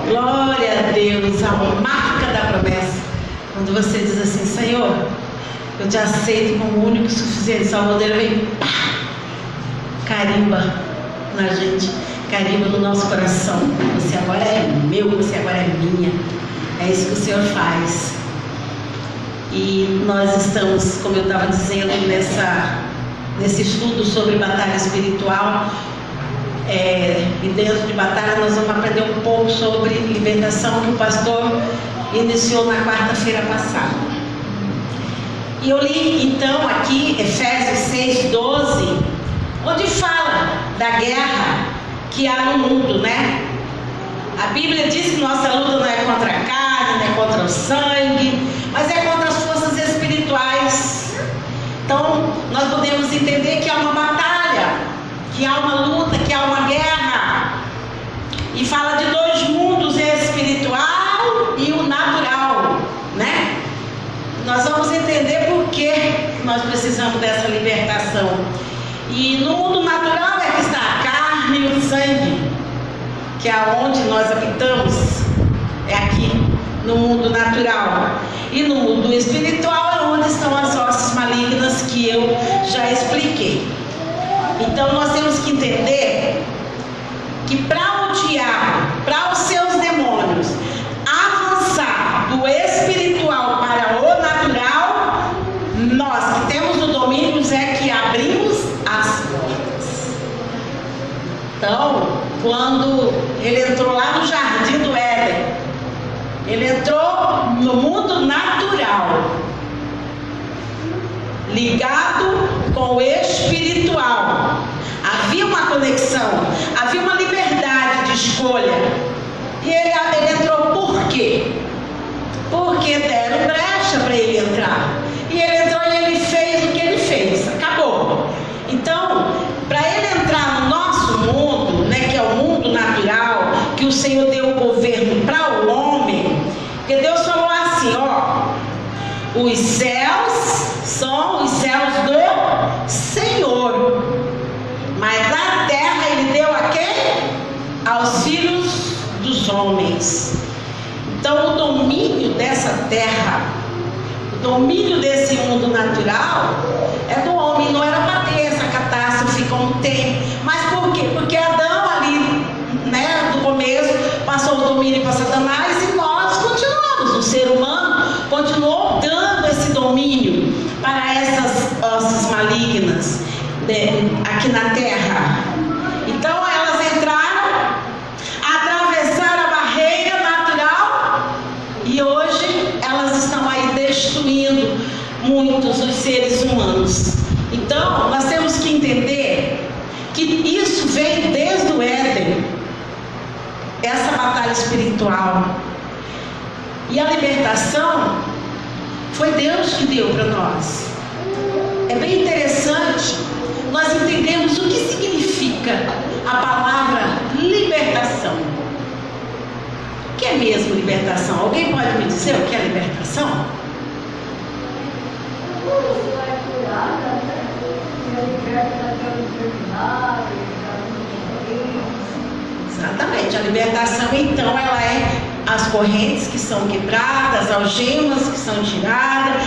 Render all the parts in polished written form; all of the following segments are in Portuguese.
Glória a Deus, a marca da promessa. Quando você diz assim: Senhor, eu te aceito como único e suficiente Salvador, vem, pá, carimba na gente, carimba no nosso coração. Você agora é meu, você agora é minha. É isso que o Senhor faz. E nós estamos, como eu estava dizendo, nesse estudo sobre batalha espiritual. E dentro de batalha nós vamos aprender um pouco sobre libertação que o pastor iniciou na quarta-feira passada. E eu li então aqui Efésios 6:12, onde fala da guerra que há no mundo, né? A Bíblia diz que nossa luta não é contra a carne, não é contra o sangue, mas é contra as forças espirituais. Então nós podemos entender que há uma batalha, que há uma luta, que há uma guerra. E fala de dois mundos, o espiritual e o natural, né? Nós vamos entender por que nós precisamos dessa libertação. E no mundo natural é que está a carne e o sangue, que é onde nós habitamos, é aqui no mundo natural. E no mundo espiritual é onde estão as hostes malignas que eu já expliquei. Então nós temos que entender que para o diabo, para os seus demônios avançar do espiritual para o natural, nós que temos o domínio é que abrimos as portas. Então, quando ele entrou lá no jardim do Éden, ele entrou no mundo natural, ligado com o espiritual. Havia uma conexão, havia uma liberdade de escolha. E ele entrou por quê? Porque deram brecha para ele entrar. E ele entrou e ele fez o que ele fez. Acabou. Então, para ele entrar no nosso mundo, né, que é o mundo natural, que o Senhor deu o governo para o homem, porque Deus falou assim, ó: os céus são os céus do Senhor, mas a terra ele deu a quem? Aos filhos dos homens. Então o domínio dessa terra, o domínio desse mundo natural é do homem. Não era para ter essa catástrofe como tem. Mas por quê? Porque Adão ali, né, do começo, passou o domínio para Satanás, e nós continuamos. O ser humano continuou dando esse domínio para essas hostes malignas, né, aqui na terra. Então elas entraram, atravessaram a barreira natural, e hoje elas estão aí destruindo muitos dos seres humanos. Então nós temos que entender que isso veio desde o Éden, essa batalha espiritual. E a libertação foi Deus que deu para nós. É bem interessante nós entendemos o que significa a palavra libertação. O que é mesmo libertação? Alguém pode me dizer o que é libertação? Exatamente, a libertação então ela é as correntes que são quebradas, as algemas que são tiradas,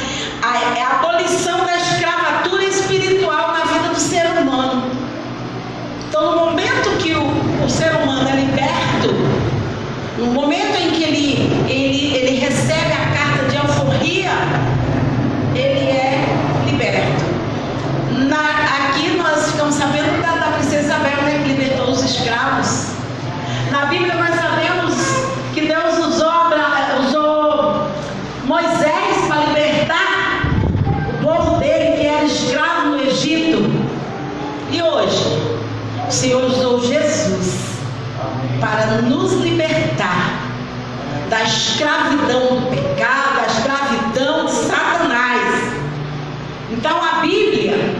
é a abolição da escravatura espiritual na vida do ser humano. Então no momento que o ser humano é liberto, no momento em que ele recebe a carta de alforria, ele é liberto. Aqui nós ficamos sabendo da princesa Isabel, né, que libertou os escravos. Na Bíblia nós sabemos que Deus usou Moisés para libertar o povo dele que era escravo no Egito. E hoje o Senhor usou Jesus para nos libertar da escravidão do pecado, da escravidão de Satanás. Então a Bíblia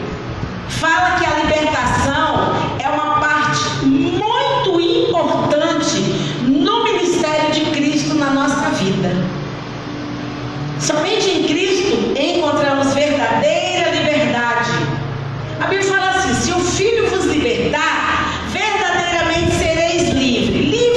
fala que a libertação é uma parte muito importante no ministério de Cristo na nossa vida. Somente em Cristo encontramos verdadeira liberdade. A Bíblia fala assim: se o Filho vos libertar, verdadeiramente sereis livres.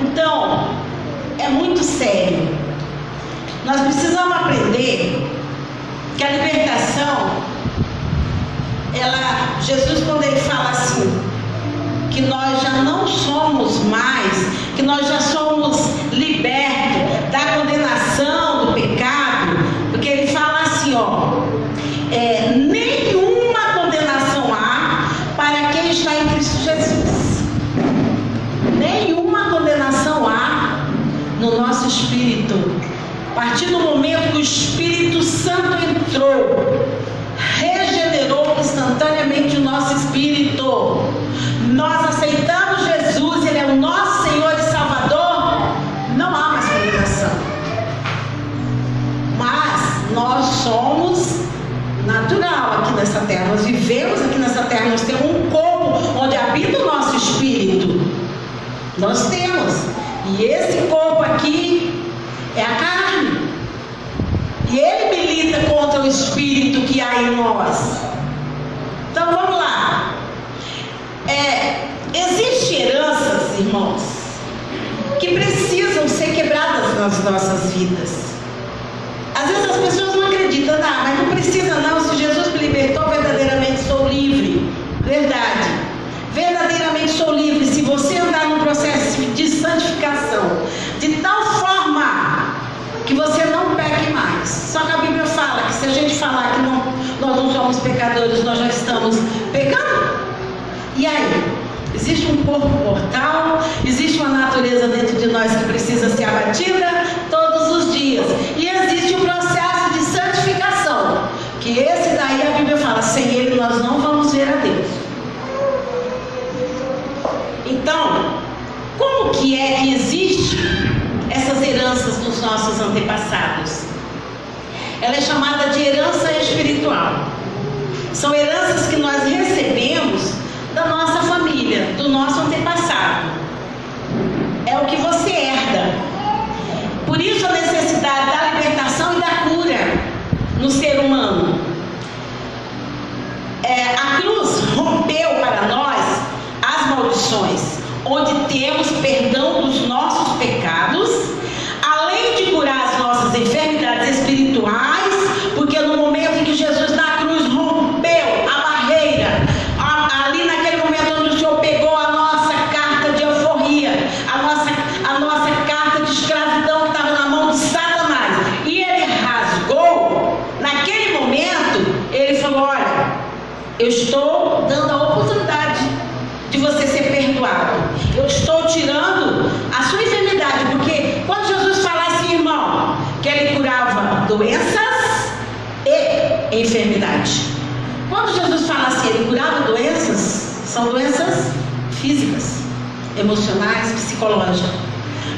Então, é muito sério. Nós precisamos aprender que a libertação, Jesus, quando ele fala assim, que nós já não somos mais, que nós já somos libertos da condenação do pecado, porque ele fala assim, nenhuma condenação há para quem está em Cristo Jesus. Nenhuma condenação há no nosso espírito. A partir do momento que o Espírito Santo entrou, regenerou instantaneamente o nosso espírito. Nós aceitamos Jesus, Ele é o nosso Senhor e Salvador, não há mais condenação. Mas nós somos natural aqui nessa terra, nós vivemos aqui nessa terra, nós temos um corpo onde habita o nosso espírito. Nós temos. E esse corpo aqui é a carne. E ele milita contra o espírito que há em nós. Então vamos lá. Existem heranças, irmãos, que precisam ser quebradas nas nossas vidas. Às vezes as pessoas não acreditam, mas não precisa não, se Jesus me libertou, verdadeiramente sou livre. Verdade, verdadeiramente sou livre se você andar num processo de santificação, de tal forma que você não peque mais. Só que a Bíblia fala que se a gente falar que nós não somos pecadores, nós já estamos pecando. E aí? Existe um corpo mortal, existe uma natureza dentro de nós que precisa ser abatida todos os dias. E existe um processo de santificação, que esse daí a Bíblia fala, sem ele nós não vamos ver a Deus. Então, como que é que existe essas heranças dos nossos antepassados? Ela é chamada de herança espiritual. São heranças que nós recebemos da nossa família, do nosso antepassado. É o que você herda. Por isso a necessidade da libertação e da cura no ser humano. A cruz rompeu para nós as maldições, onde temos perdão dos nossos pecados, além de curar as nossas enfermidades espirituais, porque no momento em que Jesus na cruz rompeu a barreira, ali naquele momento onde o Senhor pegou a nossa carta de euforia, a nossa carta de escravidão que estava na mão de Satanás, e ele rasgou, naquele momento, ele falou, olha, eu estou dando a oportunidade de você ser perdoado. Eu estou tirando a sua enfermidade, porque quando Jesus fala assim, irmão, que ele curava doenças e enfermidade. Quando Jesus fala assim, ele curava doenças, são doenças físicas, emocionais, psicológicas.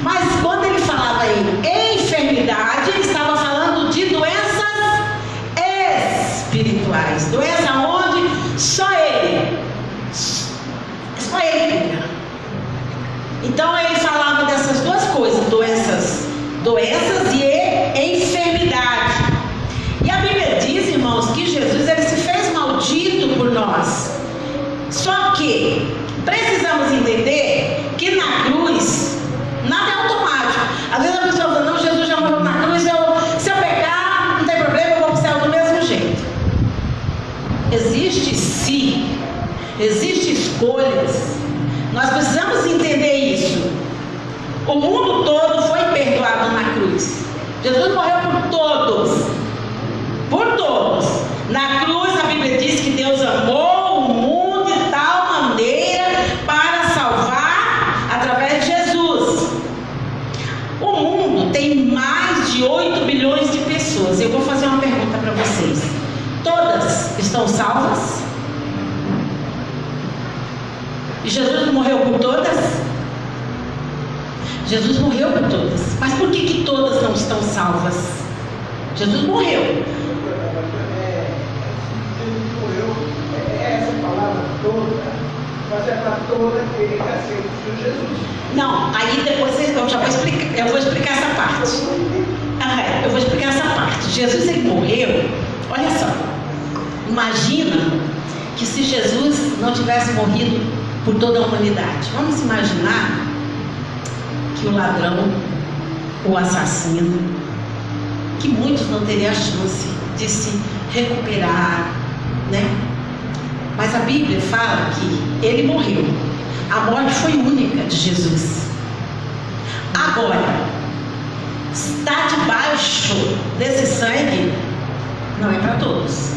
Mas quando ele falava em enfermidade, ele estava falando de doenças espirituais. Doença onde só ele cura. Então ele falava dessas duas coisas, doenças e enfermidade. E a Bíblia diz, irmãos, que Jesus ele se fez maldito por nós. Só que precisamos entender que na cruz nada é automático. Às vezes a pessoa fala, não, Jesus já morreu na cruz, se eu pecar, não tem problema, eu vou para o céu do mesmo jeito. Existem escolhas. Nós precisamos entender isso. O mundo todo foi perdoado na cruz. Jesus morreu por todos. Por todos. Na cruz a Bíblia diz que Deus amou o mundo de tal maneira para salvar através de Jesus. O mundo tem mais de 8 bilhões de pessoas. Eu vou fazer uma pergunta para vocês. Todas estão salvas? E Jesus morreu por todas? Jesus morreu por todas. Mas por que todas não estão salvas? Jesus morreu. Essa palavra toda, mas é para toda aquele que aceita o Senhor Jesus. Não, aí depois eu já vou explicar. Eu vou explicar essa parte. Eu vou explicar essa parte. Jesus ele morreu. Olha só. Imagina que se Jesus não tivesse morrido por toda a humanidade. Vamos imaginar que que o ladrão, o assassino, que muitos não teriam a chance de se recuperar, né? Mas a Bíblia fala que ele morreu. A morte foi única de Jesus. Agora, está debaixo desse sangue não é para todos.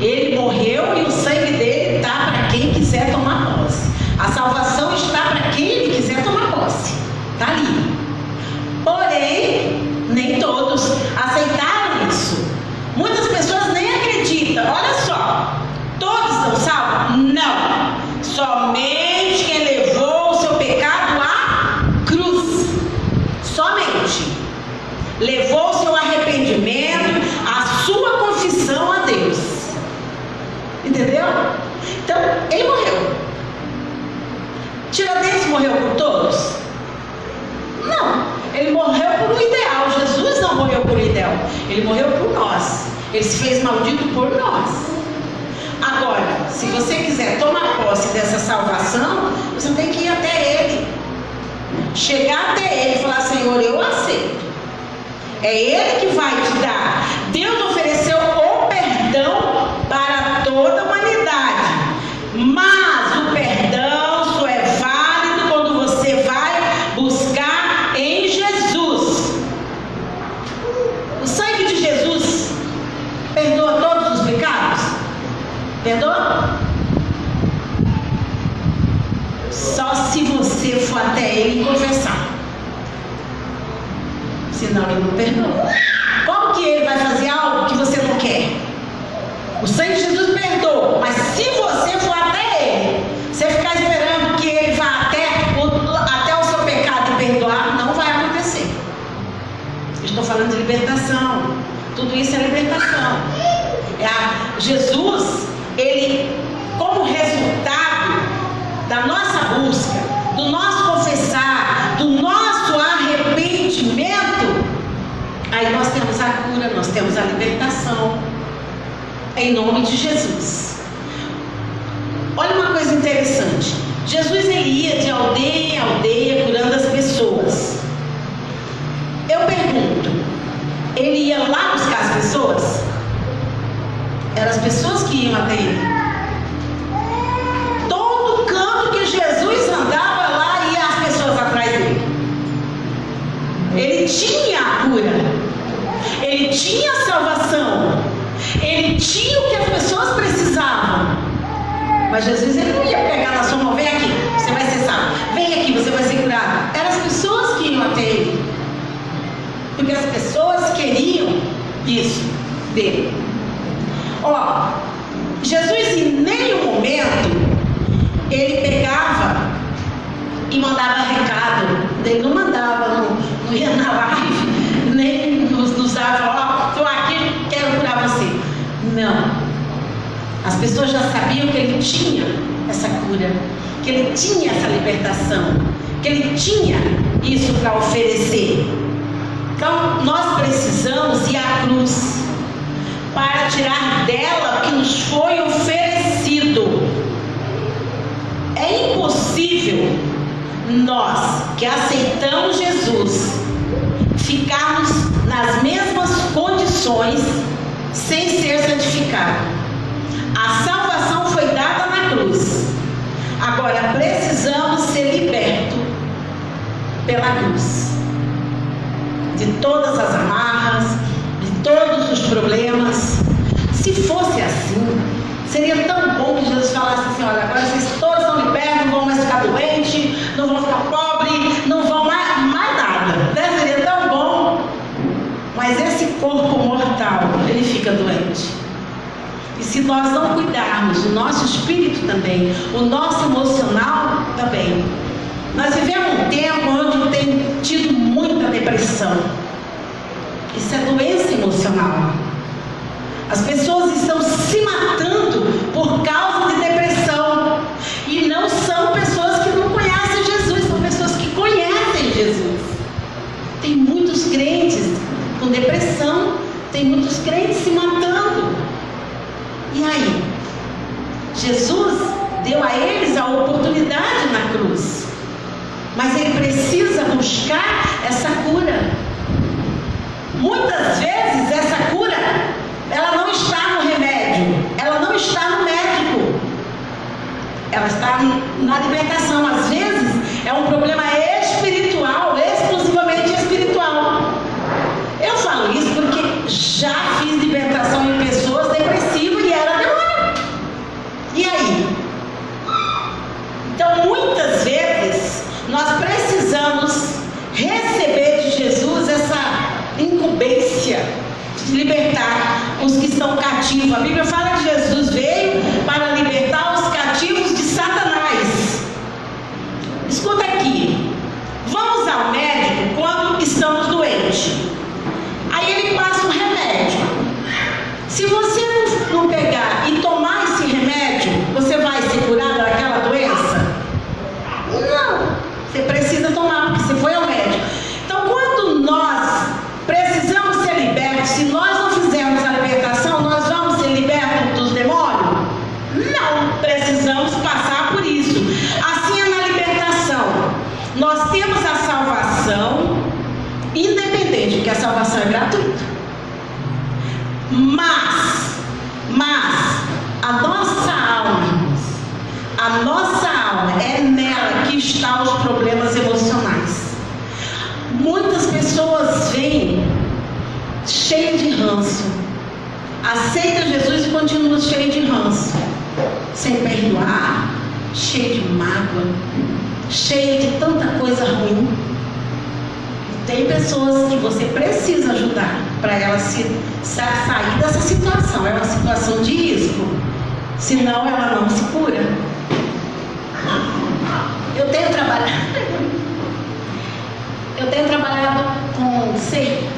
Ele morreu e o sangue dele está para quem quiser tomar posse. A salvação está para quem ele quiser tomar posse. Está ali. Porém, nem todos aceitaram isso. Muitas pessoas nem acreditam. Olha só, todos são salvos? Não. Somente quem levou o seu pecado à cruz. Somente. Levou o seu arrependimento, a sua confissão a Deus. Entendeu? Então, ele morreu. Tiradentes morreu por todos? Não. Ele morreu por um ideal. Jesus não morreu por um ideal. Ele morreu por nós. Ele se fez maldito por nós. Agora, se você quiser tomar posse dessa salvação, você tem que ir até Ele. Chegar até Ele e falar: Senhor, eu aceito. É Ele que vai te dar. Deus ofereceu o perdão para toda a humanidade. Mas o perdão só é válido quando você vai buscar em Jesus. O sangue de Jesus perdoa todos os pecados? Perdoa? Só se você for até Ele e confessar. Senão Ele não perdoa. Como que Ele vai fazer algo que você não quer? O sangue de Jesus perdoa. Mas se você for até Ele, você ficar esperando que Ele vá até o seu pecado e perdoar, não vai acontecer. Estou falando de libertação. Tudo isso é libertação. Jesus, Ele, como resultado da nossa busca, do nosso confessar, do nosso arrependimento, aí nós temos a cura, nós temos a libertação, em nome de Jesus. Olha uma coisa interessante. Jesus, ele ia de aldeia em aldeia curando as pessoas. Eu pergunto, ele ia lá buscar as pessoas? Eram as pessoas que iam até ele. Todo canto que Jesus andava lá, ia as pessoas atrás dele. Ele tinha a cura, ele tinha a salvação, ele tinha o que as pessoas precisavam. Mas Jesus, ele não ia pegar na sua mão: vem aqui, você vai ser salvo, vem aqui, você vai ser curado. Eram as pessoas que iam até ele, porque as pessoas queriam isso dele. Ó, Jesus em nenhum momento ele pegava e mandava recado. Ele não mandava, não ia na live, nem nos dava: ó, estou aqui, quero curar você. Não. As pessoas já sabiam que ele tinha essa cura, que ele tinha essa libertação, que ele tinha isso para oferecer. Então nós precisamos ir à cruz para tirar dela o que nos foi oferecido. É impossível nós que aceitamos Jesus ficarmos nas mesmas condições sem ser santificados. A salvação foi dada na cruz. Agora precisamos ser libertos pela cruz de todas as amarras, de todos os problemas. Se fosse assim, seria tão bom que Jesus falasse assim: olha, agora vocês todos estão libertos, não vão mais ficar doentes, não vão ficar pobres, não vão mais nada, né? Seria tão bom. Mas esse corpo mortal, ele fica doente. E se nós não cuidarmos, o nosso espírito também, o nosso emocional também. Nós vivemos um tempo onde tem tido muita depressão. Isso é doença emocional. As pessoas estão se matando por causa de depressão. E não são pessoas que não conhecem Jesus, são pessoas que conhecem Jesus. Tem muitos crentes com depressão, tem muitos crentes se matando. E aí? Jesus deu a eles a oportunidade na cruz. Mas ele precisa buscar essa cura. Muitas vezes essa cura, ela não está no remédio, ela não está no médico, ela está na libertação. Às vezes é um problema espiritual, exclusivamente espiritual. Eu falo isso porque já fiz libertação em pessoas depressivas e era demônio. E aí? Então, muitas vezes, nós precisamos receber de Jesus essa incumbência de libertar os que estão cativos. A Bíblia fala que Jesus veio para libertar os cativos de Satanás. Escuta aqui. Vamos ao médico quando estamos doentes. Aí ele passa um remédio. Se você não pegar e tomar esse remédio, você vai ser curado daquela doença? Não. Você precisa tomar, porque você foi ao médico. Então, quando nós precisamos ser libertos, se nós não fizermos a libertação, nós vamos ser libertos dos demônios? Não. Precisamos passar por isso. Assim é na libertação. Nós temos a salvação, independente, porque a salvação é gratuita. Mas a nossa alma, é nela que estão os problemas emocionais. Muitas pessoas vêm cheias de ranço, aceitam Jesus e continuam cheias de ranço, sem perdoar, cheio de mágoa, cheio de tanta coisa ruim. Tem pessoas que você precisa ajudar para elas sair dessa situação. É uma situação de risco, senão ela não se cura. Eu tenho trabalhado com CI.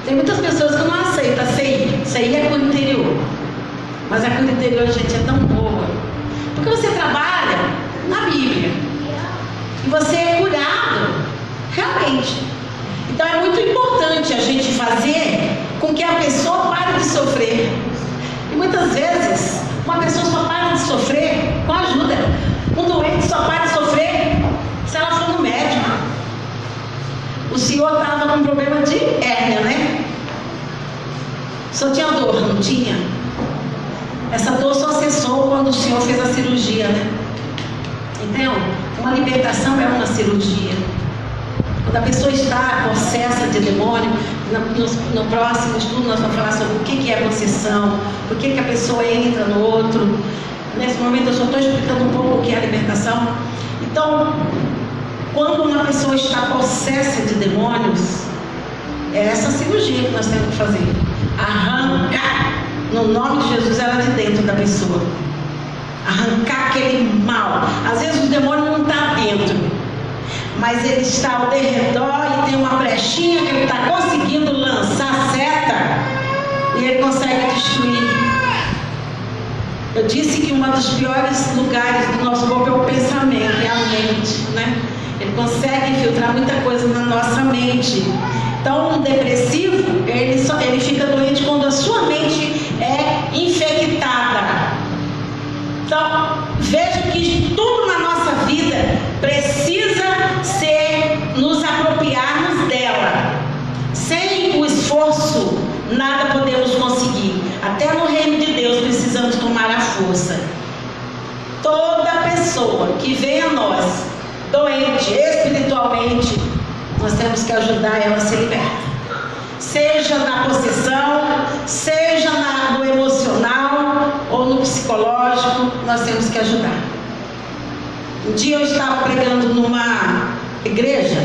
Tem muitas pessoas que não aceitam a CI. CI é cura interior. Mas a cura interior, gente, é tão boa. Porque você trabalha na Bíblia. E você é curado, realmente. Então é muito importante a gente fazer com que a pessoa pare de sofrer. E muitas vezes, uma pessoa só para de sofrer com ajuda. Um doente só para de sofrer se ela for no médico. O senhor estava com um problema de hérnia, né? Só tinha dor, não tinha? Essa dor só cessou quando o senhor fez a cirurgia, né? Então, uma libertação é uma cirurgia. Quando a pessoa está possessa de demônio, no próximo estudo nós vamos falar sobre o que é possessão, por que a pessoa entra no outro. Nesse momento eu só estou explicando um pouco o que é a libertação. Então, quando uma pessoa está possessa de demônios, é essa cirurgia que nós temos que fazer. Arrancar, no nome de Jesus, ela de dentro da pessoa. Arrancar aquele mal. Às vezes o demônio não está dentro, mas ele está ao derredor e tem uma brechinha que ele está conseguindo lançar seta e ele consegue destruir. Eu disse que um dos piores lugares do nosso corpo é o pensamento, é a mente, né? Ele consegue infiltrar muita coisa na nossa mente. Então, um depressivo, ele fica doente quando a sua mente é infectada. Então, veja que tudo na nossa vida precisa nos apropriarmos dela. Sem o esforço, nada podemos conseguir. Até no reino de Deus precisamos tomar a força. Toda pessoa que vem a nós, doente espiritualmente, nós temos que ajudar ela a ser liberta. Seja na possessão, seja no emocional ou no psicológico, nós temos que ajudar. Um dia eu estava pregando numa igreja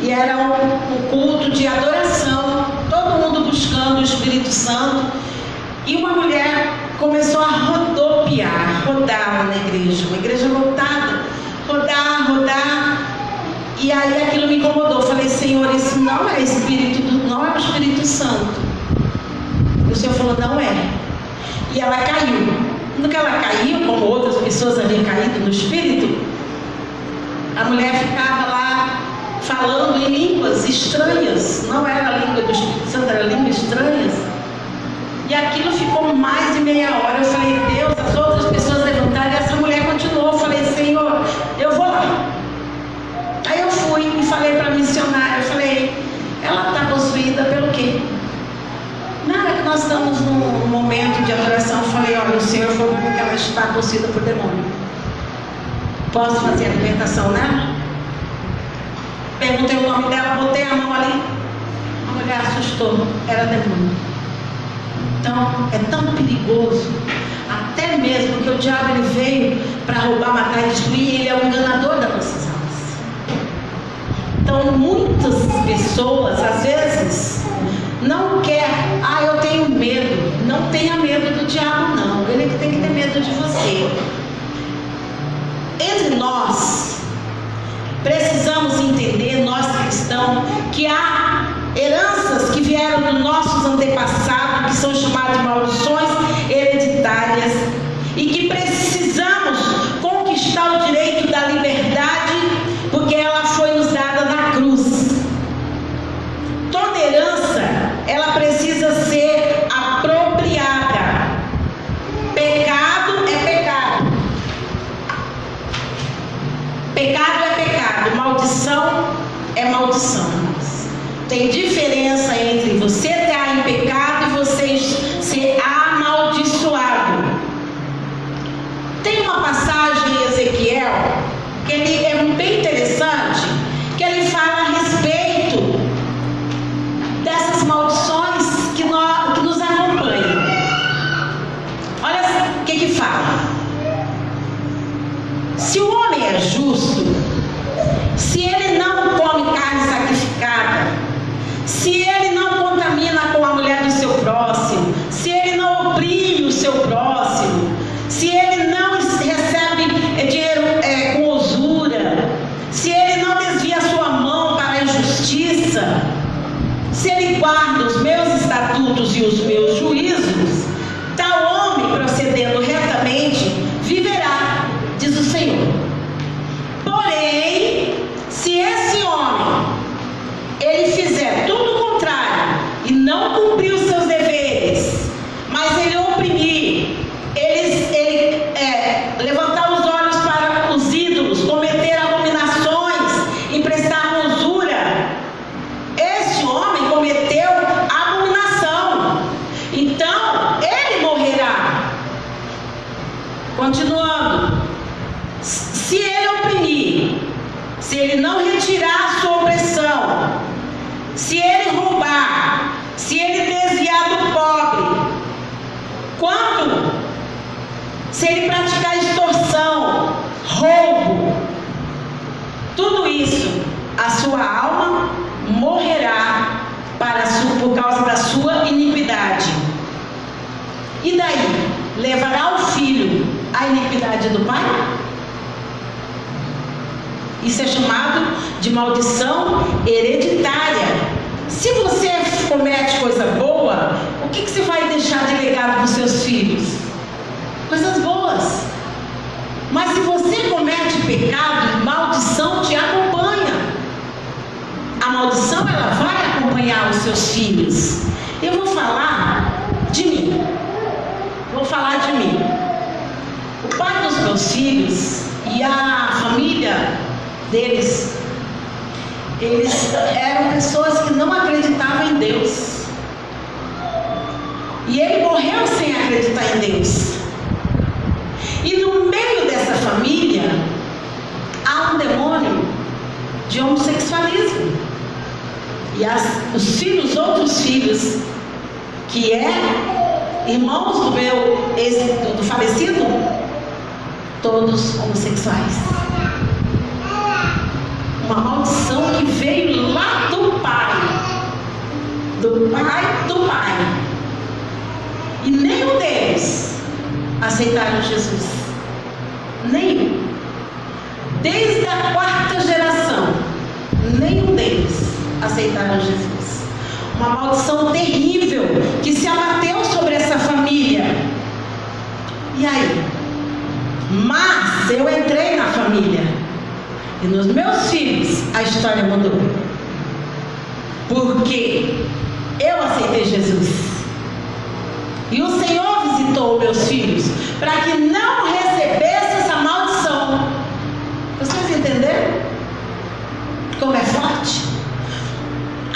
e era um culto de adoração, todo mundo buscando o Espírito Santo, e uma mulher começou a rodar na igreja, uma igreja lotada, rodar, e aí aquilo me incomodou. Eu falei: Senhor, isso não é o Espírito Santo. E o Senhor falou: não é. E ela caiu. Quando ela caiu, como outras pessoas haviam caído no Espírito, a mulher ficava lá falando em línguas estranhas. Não era a língua do Espírito Santo, era línguas estranhas. E aquilo ficou mais de meia hora. Eu falei: Deus, as outras pessoas levantaram e essa mulher continuou. Eu falei: Senhor, eu vou lá. Aí eu fui. falei para a missionária, eu falei, ela está possuída pelo quê? Na hora que nós estamos num momento de adoração, eu falei, olha, o Senhor falou que ela está possuída por demônio. Posso fazer a libertação nela? Perguntei o nome dela, botei a mão ali. A mulher assustou, era demônio. Então, é tão perigoso. Até mesmo porque o diabo ele veio para roubar, matar e destruir. Ele é o enganador das nossas almas. Então, muitas pessoas, às vezes, não quer. Ah, eu tenho medo. Não tenha medo do diabo, não. Ele que tem que ter medo de você. Entre nós, precisamos entender, nós cristãos, que há heranças que vieram dos nossos antepassados, que são chamadas de maldições hereditárias, e que precisamos conquistar o direito da liberdade, porque ela foi nos dada na cruz. Toda herança, ela precisa ser apropriada. Pecado é pecado. Pecado é pecado. Maldição é maldição. Tem diferença entre você estar em pecado e você ser amaldiçoado. Tem uma passagem em Ezequiel que ele é bem interessante, que ele fala a respeito dessas maldições que nos acompanham. Olha o que fala. Se o homem é justo, se ele não come carne sacrificada, se ele não contamina com a mulher do seu próximo, se ele não oprime o seu próximo, se ele não recebe dinheiro com usura, se ele não desvia a sua mão para a injustiça, se ele guarda os meus estatutos e os meus juízos, tal homem, procedendo retamente, viverá, diz o Senhor. Porém, se esse homem ele fizer tudo o contrário e não cumprir os seus deveres, mas ele oprimir, ele levantar os olhos para os ídolos, cometer abominações, emprestar usura, esse homem cometeu abominação, então ele morrerá. Continuando, se ele oprimir, se ele não retirar a sua opressão, se ele roubar, se ele desviar do pobre, quanto se ele praticar extorsão, roubo, tudo isso, a sua alma morrerá por causa da sua iniquidade. E daí, levará o filho à iniquidade do pai? Isso é chamado de maldição hereditária. Se você comete coisa boa, o que você vai deixar de legado para os seus filhos? Coisas boas. Mas se você comete pecado, maldição te acompanha. A maldição, ela vai acompanhar os seus filhos. Eu vou falar de mim. Vou falar de mim. O pai dos meus filhos e a família deles, eles eram pessoas que não acreditavam em Deus. E ele morreu sem acreditar em Deus. E no meio dessa família há um demônio de homossexualismo. E os outros filhos, que irmãos do falecido, todos homossexuais. Uma maldição que veio lá do pai. E nenhum deles aceitaram Jesus. Nenhum. Desde a 4ª geração, nenhum deles aceitaram Jesus. Uma maldição terrível que se abateu sobre essa família. E aí? Mas eu entrei na família. E nos meus filhos a história mudou. Porque eu aceitei Jesus. E o Senhor visitou meus filhos para que não recebesse essa maldição. Vocês entenderam? como é forte.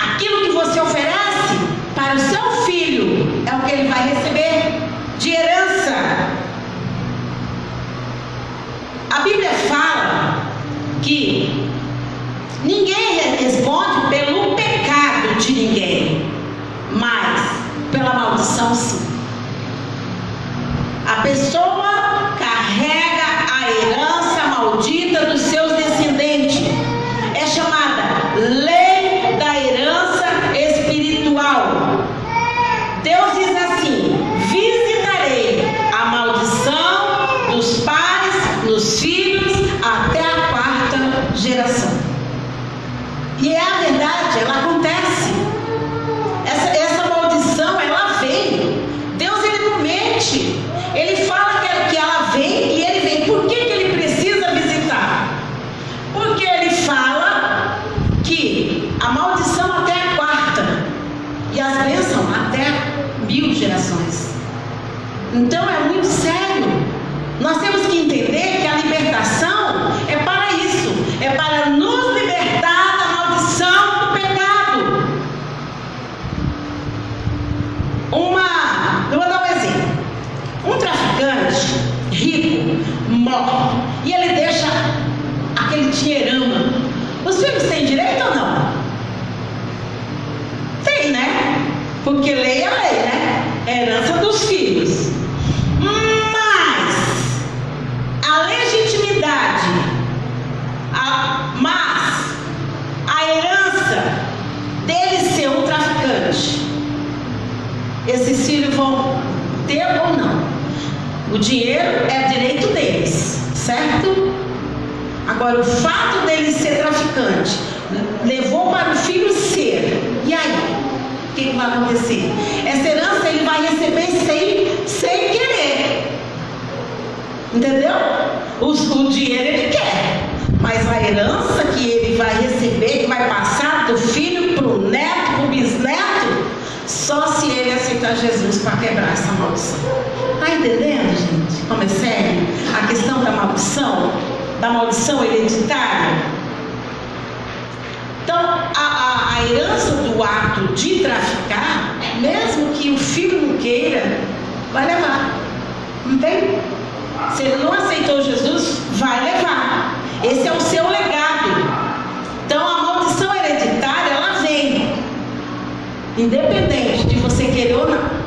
Aquilo que você oferece para o seu filho é o que ele vai receber de herança. A Bíblia fala que ninguém responde pelo pecado de ninguém, mas pela maldição sim. A pessoa carrega a herança maldita dos seus descendentes. É chamada lei da herança espiritual. Deus diz assim: visitarei a maldição dos pais nos filhos até a quarta geração. E é a verdade, ela acontece. Essa maldição, ela vem. Deus, ele não mente. Ele fala que ela vem e ele vem. Por que ele precisa visitar? Porque ele fala que a maldição até a quarta e as bênçãos até 1000 gerações. Então é muito sério. Nós temos que entender que a libertação é para isso. É para nos libertar da maldição do pecado. Eu vou dar um exemplo. Um traficante rico morre e ele deixa aquele dinheirama. Os filhos têm direito ou não? Tem, né? Porque lei é lei, né? É herança dos filhos. Mas a legitimidade, mas a herança dele ser um traficante, esses filhos vão ter ou não? O dinheiro é direito deles, certo? Agora, o fato dele ser traficante levou para o filho ser. E aí? O que vai acontecer? Essa herança ele vai receber sem querer. Entendeu? O dinheiro ele quer. Mas a herança que ele vai receber, que vai passar do filho para o neto, para o bisneto, só se ele aceitar Jesus para quebrar essa maldição. Está entendendo, gente? Como é sério? A questão da maldição hereditária. Então, a herança do ato de traficar, mesmo que o filho não queira, vai levar. Não tem? Se ele não aceitou Jesus, vai levar. Esse é o seu legado. Então, a maldição hereditária, ela vem. Independente de você querer ou não.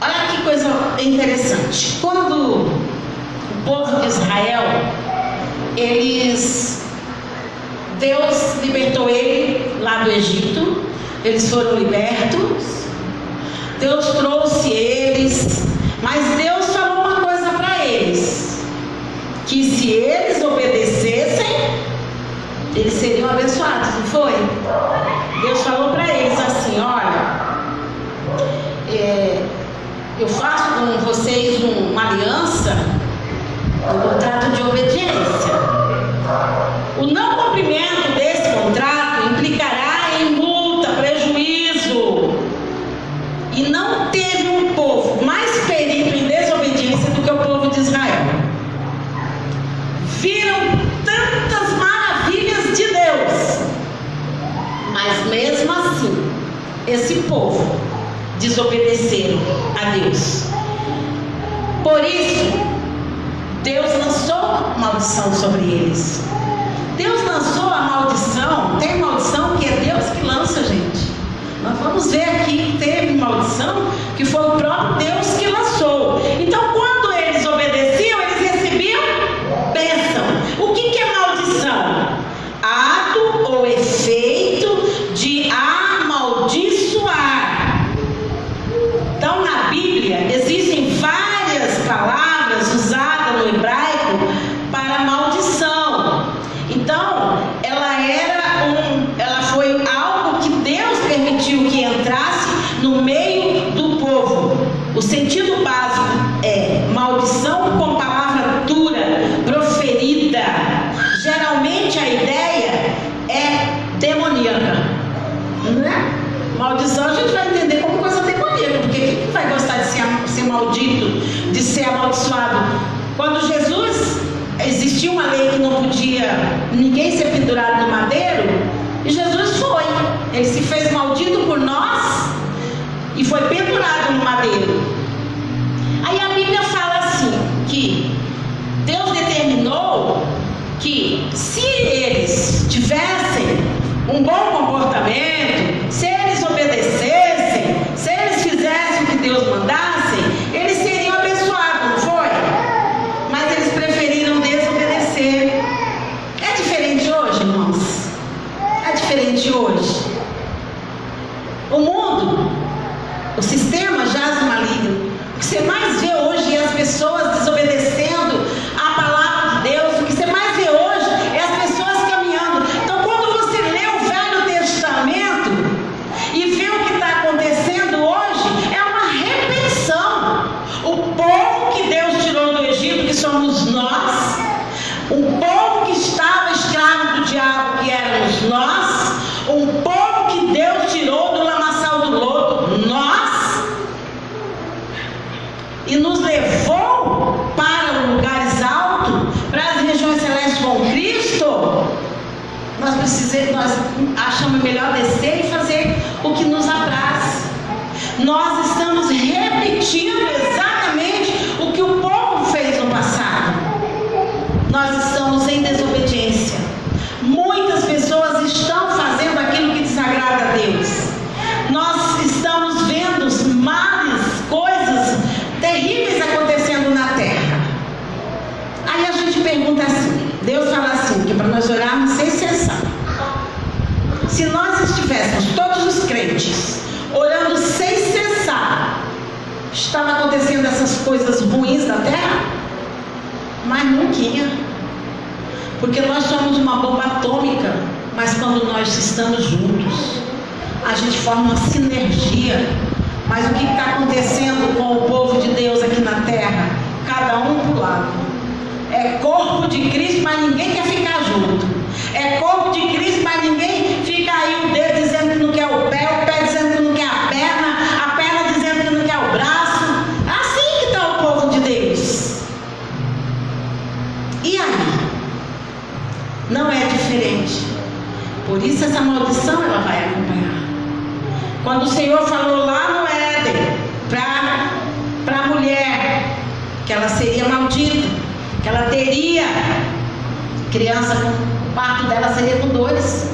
Olha que coisa interessante. Quando o povo de Israel, Deus libertou ele lá do Egito, eles foram libertos, Deus trouxe eles, mas Deus falou uma coisa para eles, que se eles obedecessem, eles seriam abençoados, não foi? Deus falou para eles assim: olha, eu faço com vocês uma aliança, um contrato de obediência. O não cumprimento desse contrato implicará em multa, prejuízo. E não teve um povo mais perito em desobediência do que o povo de Israel. Viram tantas maravilhas de Deus, mas mesmo assim, esse povo desobedeceram a Deus. Por isso, Deus lançou maldição sobre eles. Deus lançou a maldição. Tem maldição que é Deus que lança, gente. Nós vamos ver aqui que teve maldição que foi o próprio Deus que lançou. Então, quando eles obedeciam, eles recebiam bênção. O que é maldição? Ato ou efeito de amaldiçoar. Então, na Bíblia, existem várias palavras usadas no hebraico para maldição. Então, ela foi algo que Deus permitiu que entrasse no meio do povo. O sentido básico é maldição com palavra dura, proferida. Geralmente a ideia é demoníaca, não é? Maldição a gente vai entender como coisa demoníaca, porque quem vai gostar de ser Ele se fez maldito por nós e foi pendurado no madeiro. Aí a Bíblia fala assim, que Deus determinou que se eles tivessem um bom comportamento, se eles obedecessem, se eles fizessem o que Deus mandasse, eles seriam abençoados, não foi? Mas eles preferiram desobedecer. É diferente hoje, irmãos? É diferente hoje. O mundo, o sistema jaz no maligno. O que você mais vê hoje é as pessoas desobedecendo a palavra de Deus. O que você mais vê hoje é as pessoas caminhando. Então, quando você lê o Velho Testamento e vê o que está acontecendo hoje, é uma repetição. O povo que Deus tirou do Egito, que somos nós, um povo que estava escravo do diabo, que éramos nós, um povo que Deus tirou do lamaçal do lodo, nós, e nos levou para lugares altos, para as regiões celestes com Cristo. Nós achamos melhor descer e fazer o que nos apraz. Nós estamos repetindo exatamente o que o povo fez no passado. Nós estamos em desobediência. Muitas pessoas estão fazendo aquilo que desagrada a Deus. Nós estamos vendo os males, coisas terríveis acontecendo na terra. Aí a gente pergunta assim, Deus fala assim, que para nós orarmos sem cessar. Se nós estivéssemos, todos os crentes, orando sem cessar, estava acontecendo essas coisas ruins na terra? Mas não tinha. Porque nós somos uma bomba atômica, mas quando nós estamos juntos, a gente forma uma sinergia. Mas o que está acontecendo com o povo de Deus aqui na terra? Cada um para o lado. É corpo de Cristo, mas ninguém quer ficar junto. É corpo de Cristo, mas ninguém fica aí o dedo dizendo que não quer o pé dizendo que não quer a perna dizendo que não quer o braço. Assim que está o povo de Deus. E aí? Não é diferente. Por isso essa maldição ela vai acompanhar. Quando o Senhor falou lá no Éden para a mulher que ela seria maldita, que ela teria criança, o parto dela seria com dores,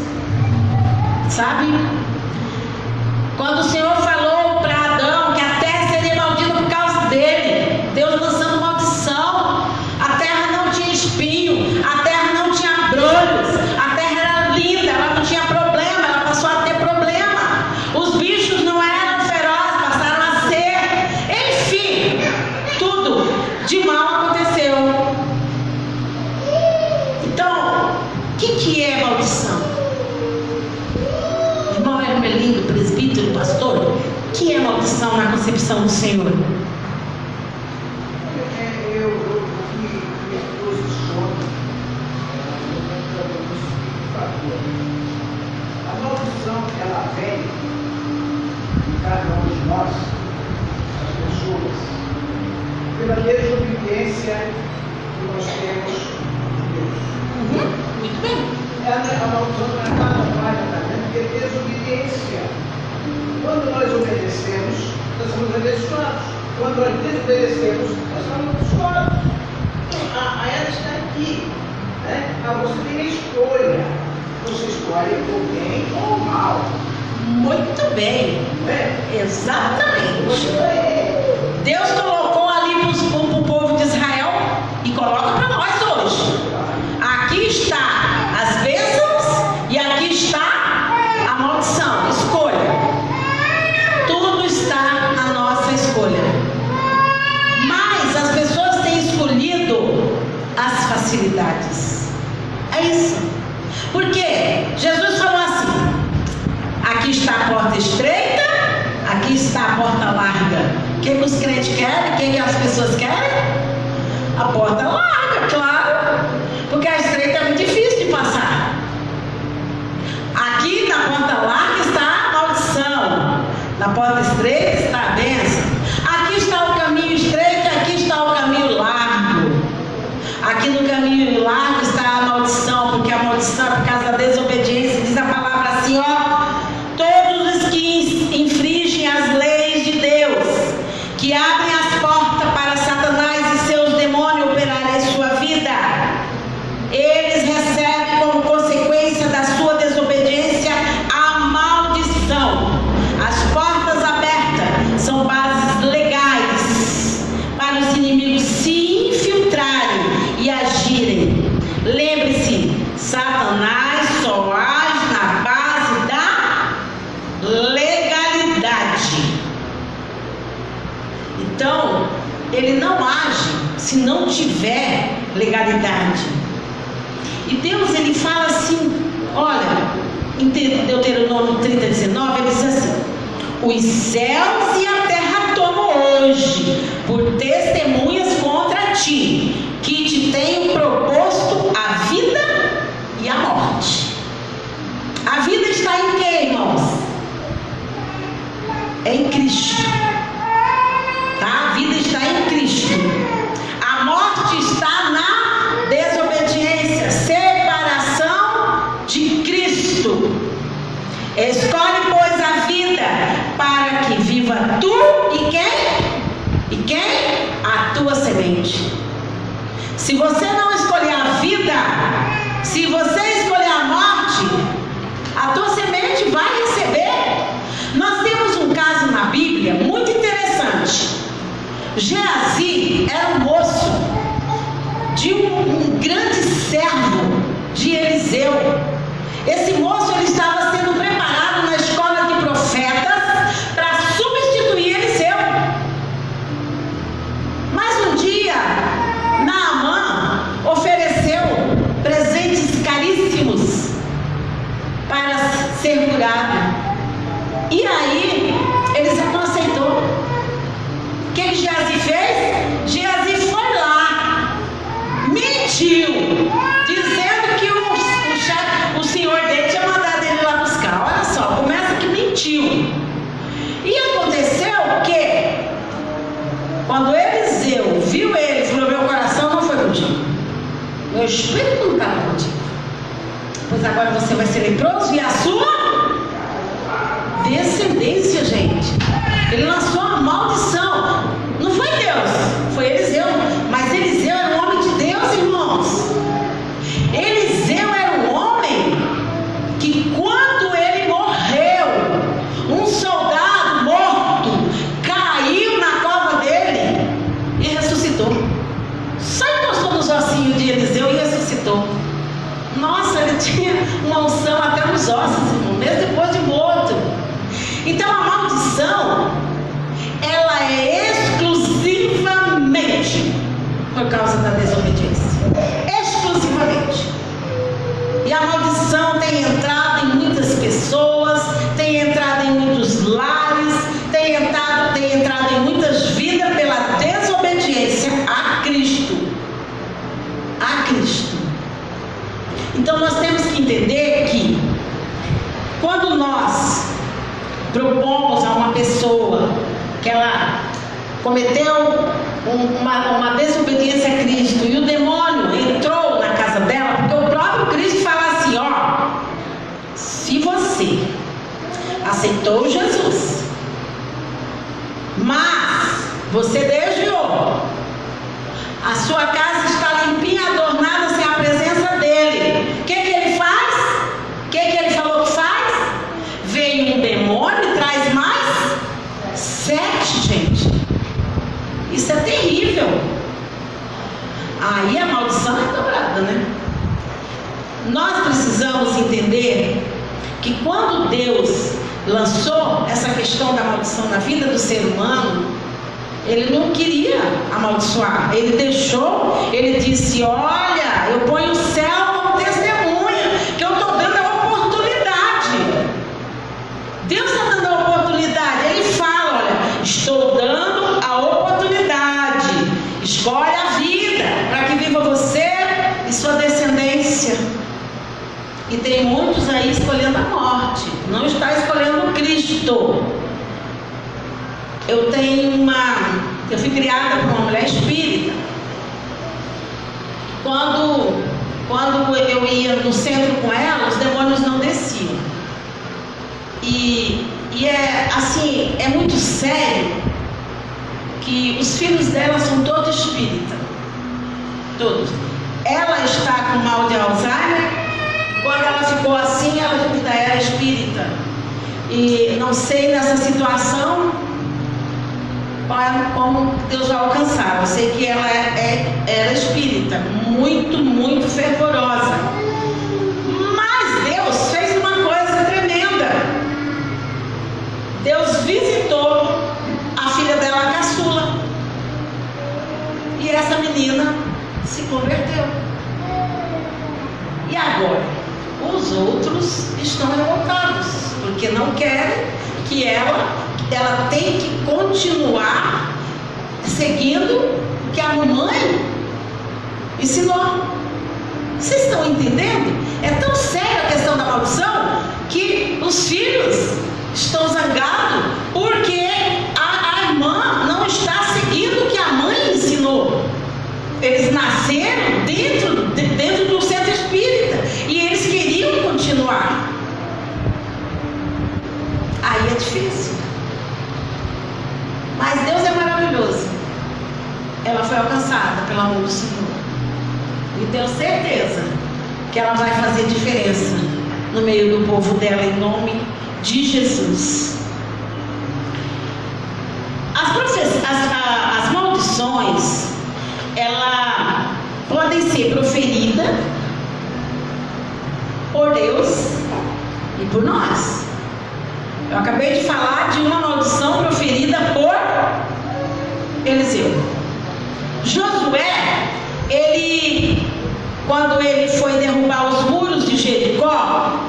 sabe? Quando o Senhor falou para Adão que a terra seria maldita por causa dele, Deus lançando maldição, a terra não tinha espinho, a terra não tinha abrolhos, a terra era linda, ela não tinha problema, ela passou a ter problema, os bichos não eram ferozes, passaram a ser, enfim, tudo de mal aconteceu. Então, o que é maldição? Irmão Hermelindo, presbítero, pastor, o que é maldição na concepção do Senhor? A maldição, ela vem em cada um de nós, as pessoas, pela desobediência que nós temos de Deus. Muito bem. A maldição não é nada mais, porque é desobediência. Quando nós obedecemos, nós somos abençoados. Quando nós desobedecemos, nós somos abençoados. A ela está aqui. Né? Você tem a escolha. Você escolhe o bem ou o mal. Muito bem. Não é? Exatamente. Deus colocou ali para o povo de Israel e coloca para nós hoje. Aqui está as bênçãos e aqui está a maldição. Escolha. Tudo está na nossa escolha. Mas as pessoas têm escolhido as facilidades. É isso. Porque Jesus falou assim: aqui está a porta estreita, aqui está a porta larga. O que os crentes querem? O que as pessoas querem? A porta larga, claro. Porque a estreita é muito difícil de passar. Aqui na porta larga está a maldição, na porta estreita está a bênção. Aqui está o caminho estreito, aqui está o caminho largo. Aqui no caminho largo está a maldição, porque a maldição é por causa da desobediência. Diz a palavra assim, ó: ele não age se não tiver legalidade. E Deus, ele fala assim, olha, em Deuteronômio 30:19, ele diz assim: os céus e a terra tomo hoje por testemunhas contra ti, que te tenho proposto a vida e a morte. A vida está em quê, irmãos? É em Cristo. Tá? A vida está em Cristo. A morte está na desobediência, separação de Cristo. Escolhe, pois, a vida, para que viva tu e quem? E quem? A tua semente. Se você não escolher a vida, se você escolher a morte, a tua semente vai receber. Nós temos um caso na Bíblia muito interessante. Geazi era um moço de um grande servo de Eliseu. Esse moço, ele estava sendo preparado na escola de profetas para substituir Eliseu. Mas um dia, Naamã ofereceu presentes caríssimos para ser curado. E aí, Eliseu não aceitou. O que Geazi fez? Geazi foi lá, mentiu, dizendo que o senhor dele tinha mandado ele lá buscar. Olha só, começa que mentiu. E aconteceu que, quando Eliseu viu ele, falou: meu coração não foi contigo, meu espírito não estava contigo, pois agora você vai ser leproso e a sua descendência, gente. Ele lançou uma maldição. Não foi Deus, foi Eliseu. Mas Eliseu era um homem de Deus, irmãos. Eliseu era um homem que, quando ele morreu, um soldado morto caiu na cova dele e ressuscitou. Só encostou nos ossinhos de Eliseu e ressuscitou. Nossa, ele tinha uma unção até nos ossos, irmão, mesmo depois de morto. Então a maldição, ela é exclusivamente por causa da desobediência. Exclusivamente. E a maldição tem entrado em muitas pessoas, tem entrado em muitos lares, tem entrado em muitas vidas pela desobediência a Cristo. A Cristo. Então nós temos que entender que, quando nós propomos a uma pessoa que ela cometeu uma desobediência a Cristo e o demônio entrou na casa dela, porque o próprio Cristo fala assim: ó, se você aceitou Jesus, mas você desviou, a sua casa está limpinha, adornada, sem a presença dele, o que ele faz? O que ele falou que faz? Vem um demônio e traz mais 7, gente. Isso é terrível. Aí a maldição é dobrada, né? Nós precisamos entender que, quando Deus lançou essa questão da maldição na vida do ser humano, ele não queria amaldiçoar. Ele deixou, ele disse: olha, eu ponho o céu como testemunha, que eu estou dando a oportunidade. Deus está dando a oportunidade. Ele fala: olha, estou dando a oportunidade. Escolhe a vida, para que viva você e sua descendência. E tem muitos aí escolhendo a morte, não está escolhendo Cristo. Eu fui criada por uma mulher espírita. Quando eu ia no centro com ela, os demônios não desciam. E é assim, é muito sério que os filhos dela são todos espíritas. Todos. Ela está com mal de Alzheimer. Quando ela ficou assim, ela ainda era espírita. E não sei nessa situação como Deus vai alcançar. Eu sei que ela era espírita, muito, muito fervorosa. Mas Deus fez uma coisa tremenda. Deus visitou a filha dela, a caçula. agora? Os outros estão revoltados, porque não querem que ela tem que continuar seguindo o que a mamãe ensinou. Vocês estão entendendo? É tão séria a questão da maldição que os filhos estão zangados porque a irmã não está seguindo o que a mãe ensinou. Eles nasceram dentro do centro espírita e eles queriam continuar. Aí é difícil. Mas Deus é maravilhoso. Ela foi alcançada pelo amor do Senhor. E tenho certeza que ela vai fazer diferença no meio do povo dela, em nome de Jesus. As maldições, elas podem ser proferidas por Deus e por nós. Eu acabei de falar de uma maldição proferida por Eliseu. Josué, quando ele foi derrubar os muros de Jericó,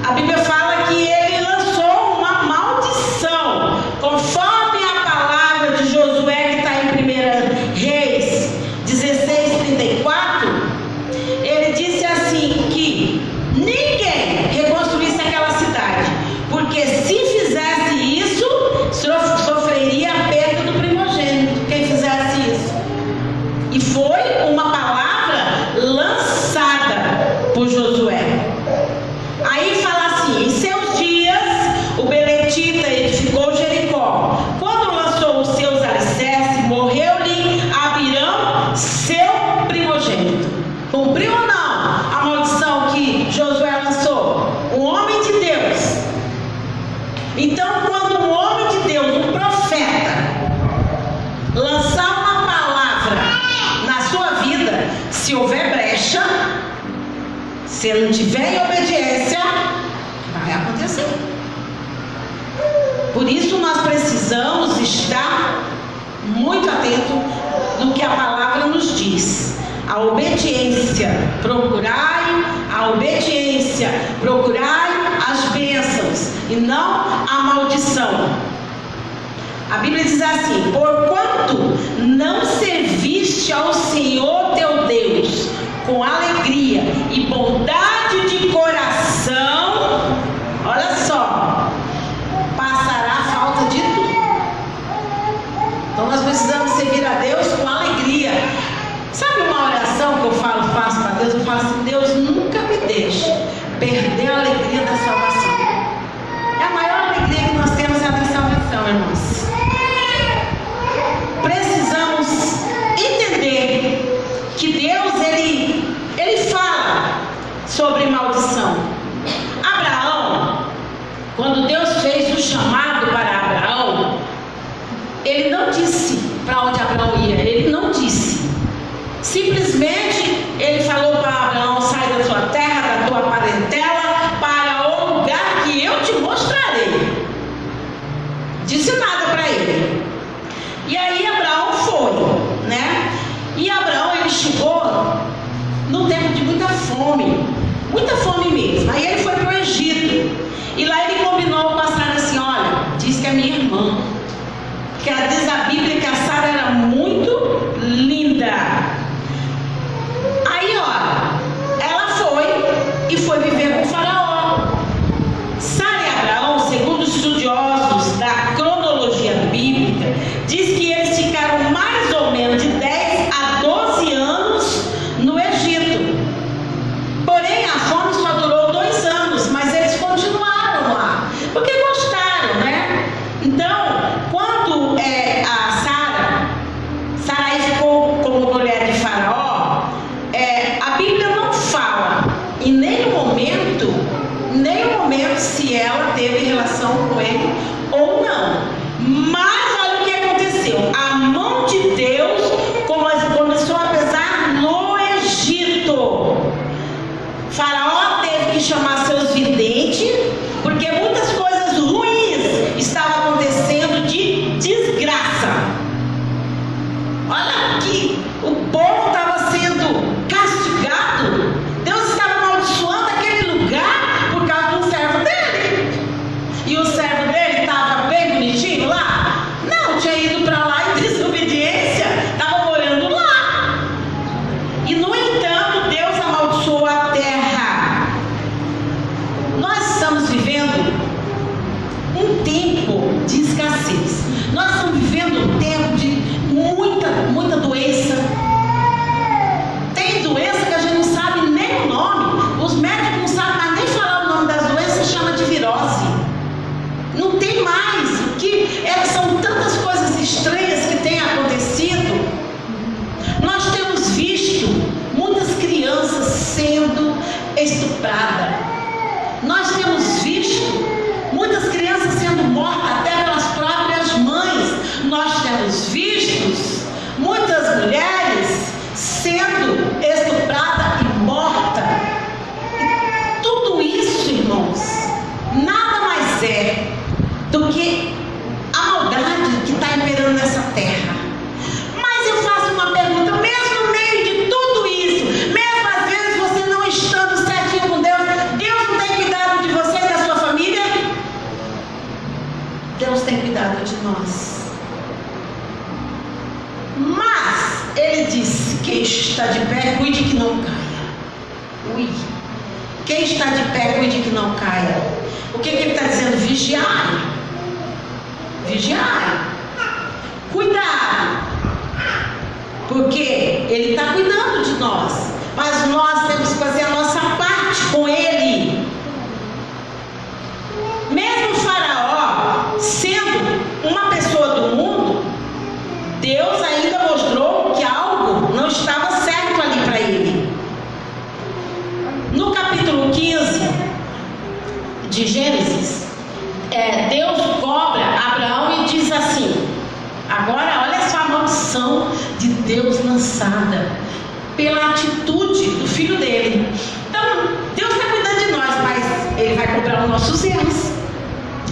a Bíblia fala que ele lançou uma maldição, conforme a palavra de Josué, que está em 1 Reis 16:34. Ele disse assim, que ninguém reconstruísse aquela cidade, porque se fizesse isso, sofreria a perda do primogênito, quem fizesse isso. E foi uma palavra lançada por Josué. Aí fala assim: em seus dias o beletita edificou Jericó. Quando lançou os seus alicerces, morreu-lhe Abirão, seu primogênito. Cumpriu ou não a maldição que Josué lançou? Um homem de Deus. Então, quando um homem de Deus, um profeta, lançar uma palavra na sua vida, se houver brecha, se não tiver em obediência, vai acontecer. Por isso nós precisamos estar muito atentos no que a palavra nos diz. A obediência, procurai a obediência, procurai as bênçãos e não a maldição. A Bíblia diz assim: porquanto não serviste ao Senhor teu Deus com alegria e bondade de coração, olha só, passará a falta de tudo. Então nós precisamos servir a Deus com alegria. Sabe uma oração que eu faço para Deus? Eu falo assim: Deus, nunca me deixe perder a alegria da salvação. É a maior alegria que nós temos, é a da salvação, irmãos. Precisamos entender que Deus, ele fala sobre maldição. Abraão, quando Deus fez o chamado para Abraão, ele não disse para onde Abraão ia, ele não disse. Simplesmente ele falou para Abraão: sai da tua terra, da tua parentela, para o lugar que eu te mostrarei. Disse nada para ele. E aí Abraão foi, né? E Abraão, ele chegou num tempo de muita fome mesmo. Aí ele foi para o Egito. E lá ele combinou com a Sara assim: olha, diz que é minha irmã. Porque diz a Bíblia que a Sara era muito linda. Aí, ó, ela foi viver com o faraó. Sara e Abraão, segundo os estudiosos da cronologia bíblica, diz que eles ficaram mais ou menos de 10 a 12 anos no Egito. Porém, a fome só durou 2 anos, mas eles continuaram lá, porque gostaram, né? Então, quando a Sara ficou como mulher de faraó, a Bíblia não fala em nenhum momento se ela teve relação com ele ou não. Mas olha o que aconteceu: a mão de Deus começou a pesar no Egito. Faraó teve que chamar seus videntes, porque muitas coisas ruins estavam acontecendo de desgraça. Olha aqui, o povo estava sendo castigado, Deus estava amaldiçoando quem está de pé, cuide que não caia. O que ele está dizendo? Vigiai. Vigiai. Cuidado. Porque ele está cuidando de nós. Mas nós temos que fazer a nossa parte com ele. Mesmo o Faraó sendo uma pessoa do mundo, Deus ainda mostrou que algo não estava certo ali para ele. No capítulo 15 de Gênesis, Deus cobra Abraão e diz assim: agora olha só a maldição de Deus lançada pela atitude do filho dele. Então, Deus está cuidando de nós, mas Ele vai cobrar os nossos erros.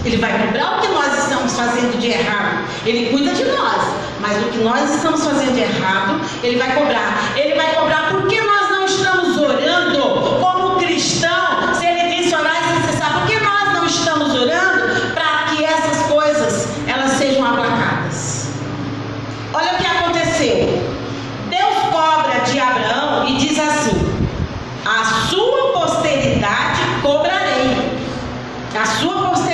Ele vai cobrar o que nós estamos fazendo de errado. Ele cuida de nós, mas o que nós estamos fazendo de errado, Ele vai cobrar. Ele vai cobrar porque nós não estamos orando como cristão. Se Ele disse orar e cessar, por que nós não estamos orando para que essas coisas elas sejam aplacadas? Olha o que aconteceu. Deus cobra de Abraão e diz assim: a sua posteridade cobrarei. A sua posteridade.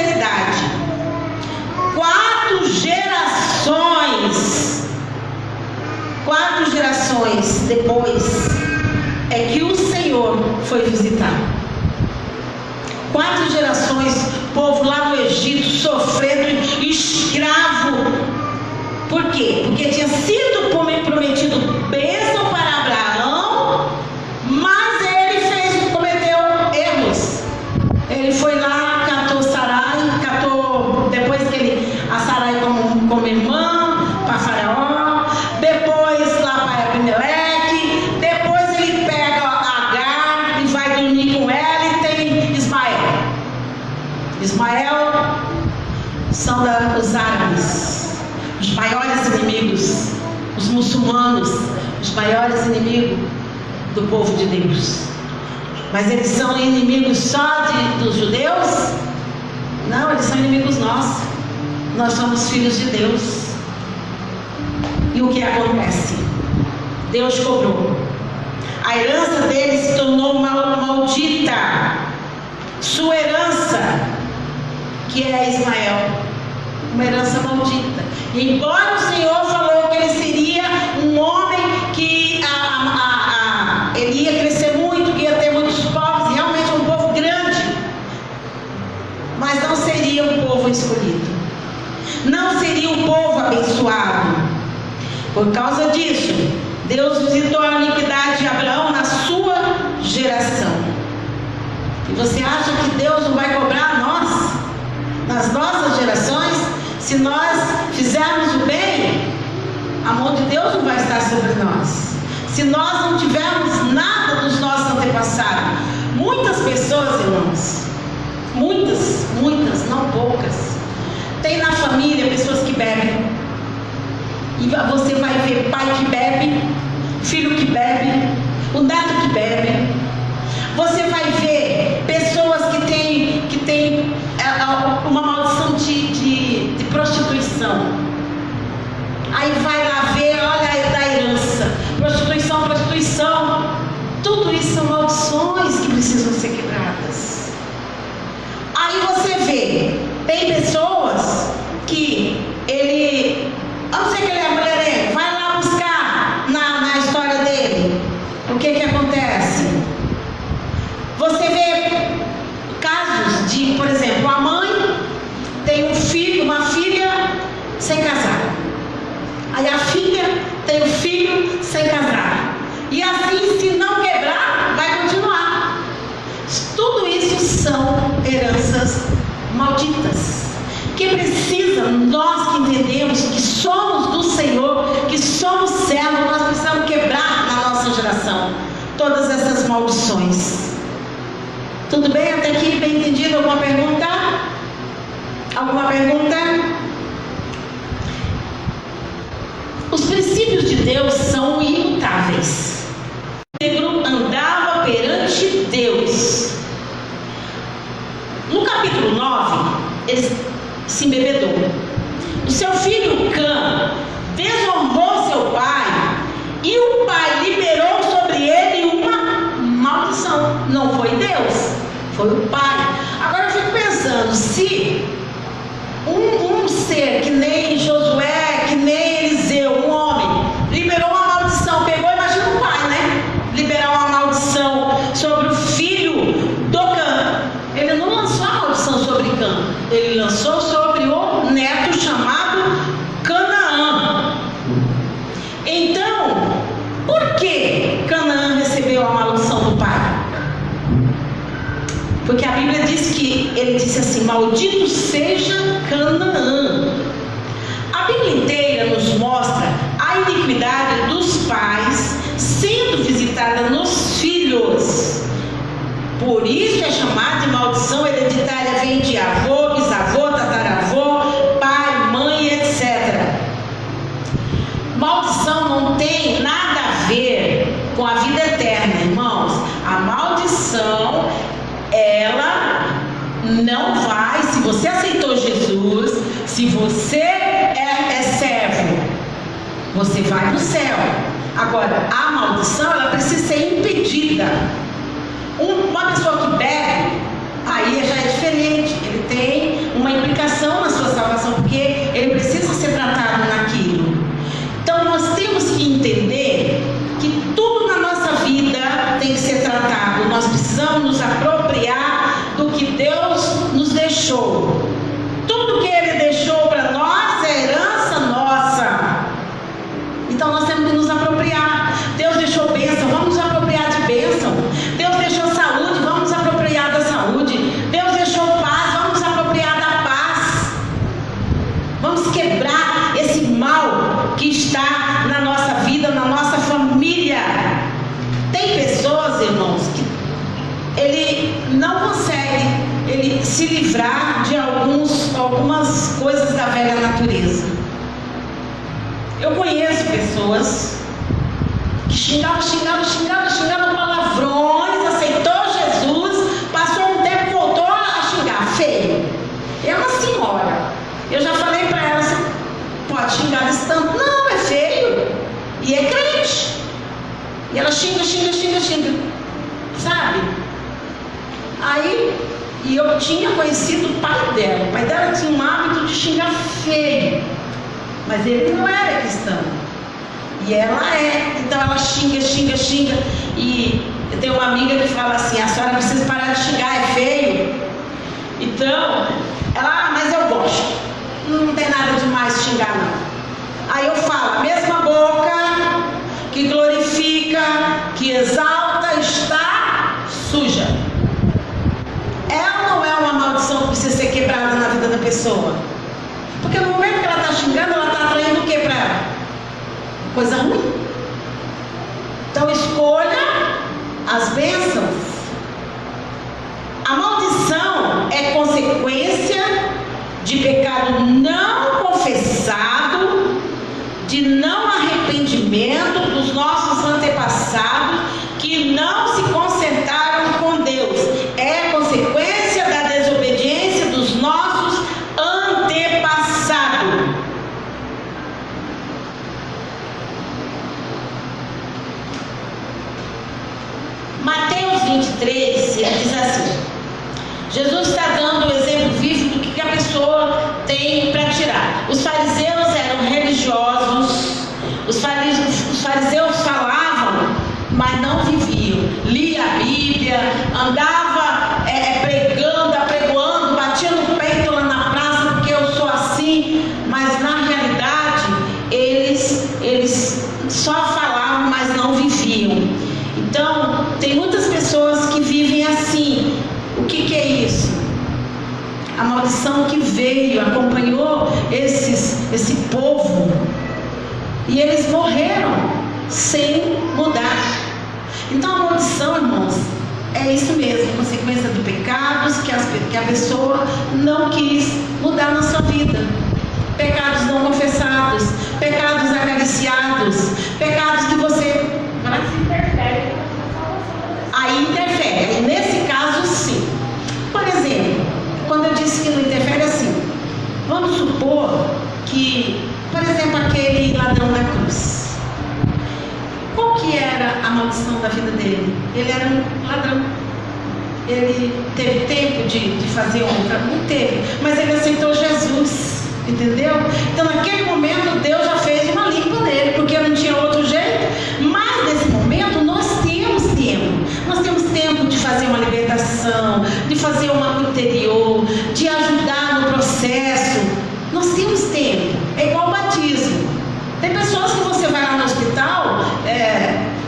4 gerações depois é que o Senhor foi visitar. 4 gerações, povo lá no Egito sofrendo, escravo. Por quê? Porque tinha sido prometido bênção para Abraão, mas ele cometeu erros. Ele foi lá, catou Sarai, depois que a Sarai como irmã para Faraó, depois lá para Abimeleque, depois ele pega Agar e vai dormir com ela e tem Ismael. Ismael são os árabes, os maiores inimigos, os muçulmanos, os maiores inimigos do povo de Deus. Mas eles são inimigos só dos judeus? Não, eles são inimigos nossos. Nós somos filhos de Deus. E o que acontece? Deus cobrou. A herança deles se tornou maldita. Sua herança, que é Ismael, uma herança maldita. E embora o Senhor falou que ele seria um homem que ele ia crescer muito, que ia ter muitos povos, realmente um povo grande, mas não seria um povo escolhido, não seria um povo abençoado. Por causa disso, Deus visitou a iniquidade de Abraão na sua geração. E você acha que Deus não vai cobrar nós, nas nossas gerações? Se nós fizermos o bem, a mão de Deus não vai estar sobre nós. Se nós não tivermos nada dos nossos antepassados, muitas pessoas, irmãos, muitas, não poucas, tem na família pessoas que bebem, e você vai ver pai que bebe, filho que bebe, o neto que bebe. Você vai ver pessoas que têm uma maldição de prostituição. Aí vai lá ver, olha da herança, prostituição, tudo isso são maldições que precisam ser quebradas. Aí você vê, tem pessoas que vamos dizer que ele é mulherengo, vai lá buscar na história dele, o que acontece? Você vê casos de, por exemplo, a mãe tem uma filha sem casar. Aí a filha tem um filho sem casar. E assim, se não quebrar, vai continuar. Tudo isso são heranças malditas. Que precisa, nós que entendemos que somos do Senhor, que somos servos, nós precisamos quebrar na nossa geração todas essas maldições. Tudo bem? Até aqui, bem entendido? Alguma pergunta? Alguma pergunta? Os princípios de Deus são imutáveis. Pedro andava perante Deus. No capítulo 9, ele se embebedou. O seu filho Cã desonrou seu pai, e o pai liberou sobre ele uma maldição. Não foi Deus, Foi o pai. Agora eu fico pensando, se um ser que nem Josué, que nem Eliseu, um homem, liberou uma maldição, pegou, imagina o pai, né? Liberar uma maldição sobre o filho do Cã. Ele não lançou a maldição sobre Cã, ele lançou sobre o neto chamado Canaã. Então, por que Canaã recebeu a maldição do pai? Porque a Bíblia diz que ele disse assim: maldito seja Canaã. A Bíblia inteira nos mostra a iniquidade dos pais sendo visitada nos filhos. Por isso é chamada de maldição hereditária, vem de avô, bisavô, tataravô, pai, mãe, etc. Maldição não tem nada a ver com a vida eterna, irmãos. A maldição, ela não vai, se você aceitou Jesus, se você é servo, você vai para o céu. Agora, a maldição, ela precisa ser impedida. Uma pessoa que bebe, aí já é diferente, ele tem uma implicação na sua salvação, porque ele precisa ser tratado naquilo. Então nós temos que entender que tudo na nossa vida tem que ser tratado. Nós precisamos nos apropriar do que Deus nos deixou. Tudo que Ele deixou para nós é herança nossa. Então nós temos que nos apropriar. Deus deixou bênção, vamos nos apropriar de bênção. Deus deixou saúde, vamos nos apropriar da saúde. Deus deixou paz, vamos nos apropriar da paz. Vamos quebrar esse mal que está na nossa vida, na nossa família. Tem pessoas, irmãos, que ele não consegue se livrar de algumas coisas da velha natureza. Eu conheço pessoas que xingavam palavrões, aceitou Jesus, passou um tempo, voltou a xingar, feio. É uma senhora. Eu já falei para ela, você pode xingar desse tanto? Não, é feio. E é crente. E ela xinga, sabe? Aí, e eu tinha conhecido o pai dela. O pai dela tinha um hábito de xingar feio. Mas ele não era cristão. E ela é. Então ela xinga. E eu tenho uma amiga que fala assim: a senhora precisa parar de xingar, é feio. Então, ela, mas eu gosto. Não tem nada demais xingar, não. Aí eu falo: a mesma boca que glorifica, que exalta, está suja. Ela não é uma maldição que precisa ser quebrada na vida da pessoa. Porque no momento que ela está xingando, ela está atraindo o que para ela? Coisa ruim. Então escolha as bênçãos. A maldição é consequência de pecado não confessado, de não arrependimento dos nossos antepassados que não se consertaram com Deus. É consequência da desobediência dos nossos antepassados. Mateus 23, ele diz assim: Jesus está dando o exemplo vivo do que a pessoa tem para tirar. Os fariseus eram religiosos, os fariseus falavam, mas não viviam. Lia a Bíblia, andava pregando, apregoando, batia no peito lá na praça porque eu sou assim, mas na realidade eles só falavam, mas não viviam. Então, tem muitas pessoas que vivem assim. O que é isso? A maldição que veio, acompanhou esse povo, e eles morreram sem mudar. Então a maldição, irmãos, é isso mesmo, consequência de pecados que a pessoa não quis mudar na sua vida. Pecados não confessados, pecados acariciados, pecados que você... Aí interfere. Nesse caso, sim. Por exemplo, quando eu disse que não interfere, assim, vamos supor que, por exemplo, aquele ladrão da cruz. Qual que era a maldição da vida dele? Ele era um ladrão. ele teve tempo de fazer outra? Não teve, mas ele aceitou Jesus, entendeu? Então naquele momento Deus já fez uma limpa nele, porque não tinha outro jeito. Mas nesse momento nós temos tempo de fazer uma libertação, de fazer uma no interior, de ajudar no processo. Nós temos tempo, é igual o batismo. Tem pessoas que você vai lá no hospital,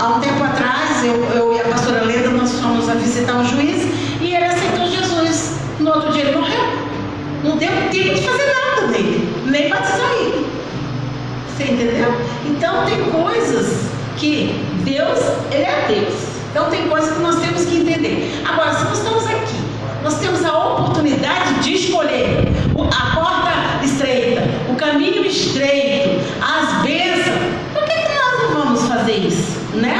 há um tempo atrás, eu e a pastora Leda, nós fomos a visitar um juiz e ele aceitou Jesus. No outro dia ele morreu. Não deu tempo de fazer nada nele, nem batizar ele. Você entendeu? Então tem coisas que Deus, Ele é Deus. Então tem coisas que nós temos que entender. Agora, se nós estamos aqui, nós temos a oportunidade de escolher a porta estreita, o caminho estreito, as bênçãos. Por que nós não vamos fazer isso? Né?